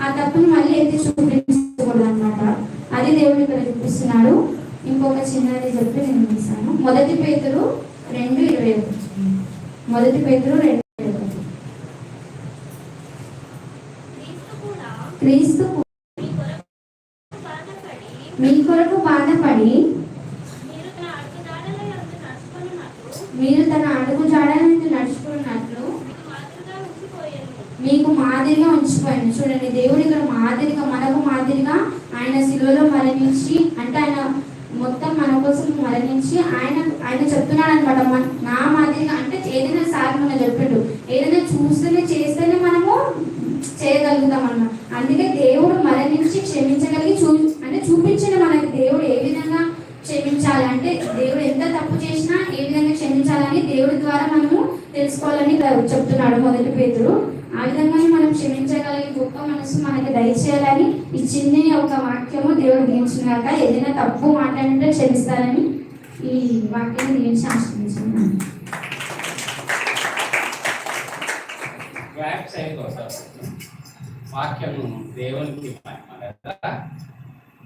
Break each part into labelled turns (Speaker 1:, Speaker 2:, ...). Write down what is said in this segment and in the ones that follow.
Speaker 1: ఆ తప్పుని మళ్ళీ ఎత్తి చూపించకూడదు అనమాట. అది దేవుడు ఇక్కడ చూపిస్తున్నాడు. ఇంకొక చిన్నది చెప్పి నేను చూపిస్తాను. 1 పేతురు 2:21. 1 పేతురు 2:21. క్రీస్తు మీ కొరకు బాధపడి మీరు తన అడుగు జాడలను నడుచుకున్నట్లు మీకు మాదిరిగా ఉంచిపోయింది. చూడండి, దేవుడు ఇక్కడ మాదిరిగా, మనకు మాదిరిగా ఆయన శిలువలో మరణించి, అంటే ఆయన మొత్తం మన కోసం మరణించి ఆయన చెప్తున్నాడు అనమాట, నా మాదిరిగా. అంటే ఏదైనా సార్ మన చెప్పిండు, ఏదైనా చూస్తేనే చేస్తేనే మనము చేయగలుగుతాం అన్నమాట. అందుకే దేవుడు మరణించి క్షమించగలిగి అంటే చూపించండి మనకి దేవుడు ఏ విధంగా క్షమించాలి, అంటే దేవుడు ఎంత తప్పు చేసినా ఏ విధంగా క్షమించాలని దేవుడి ద్వారా మనము తెలుసుకోవాలని చెప్తున్నాడు 1 పేతురు. ఆ విధంగానే మనం క్షమించగలిగే గొప్ప మనసు మనకి దయచేయాలని ఈ చిన్న ఒక వాక్యము దేవుడు దీవించినాక, ఏదైనా తప్పు మాట్లాడితే క్షమిస్తారని ఈ వాక్యాన్ని దీవించి ఆశ్రయించుకున్నాను.
Speaker 2: వాక్యము దేవునికి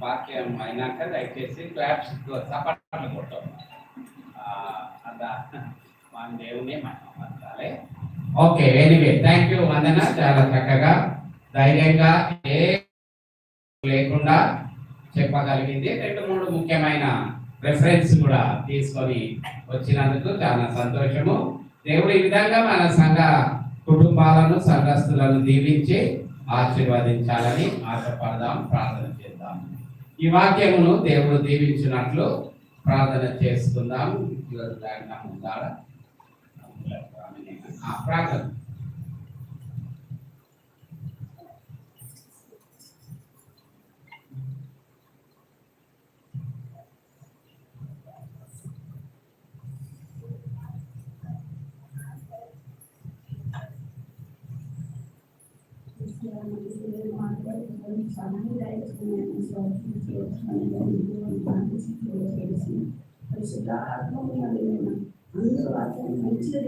Speaker 2: వాక్యం అయినాక దయచేసి క్లాప్స్ చప్పట్లు కొట్టాం. అదా మన దేవుని మహిమపరచాలి. ఓకే, ఎనీవే థ్యాంక్ యూ వందన. చాలా చక్కగా ధైర్యంగా ఏ లేకుండా చెప్పగలిగింది. 2-3 ముఖ్యమైన రెఫరెన్స్ కూడా తీసుకొని వచ్చినందుకు చాలా సంతోషము. దేవుడు ఈ విధంగా మన సంఘ కుటుంబాలను, సంఘస్థులను దీవించి ఆశీర్వదించాలని ఆశపడదాం, ప్రార్థన చేద్దాం. ఈ వాక్యమును దేవుడు దీవించినట్లు ప్రార్థన చేసుకుందాం. ప్రార్థన.
Speaker 3: పరిశుద్ధాత్మ అందరూ మంచిగా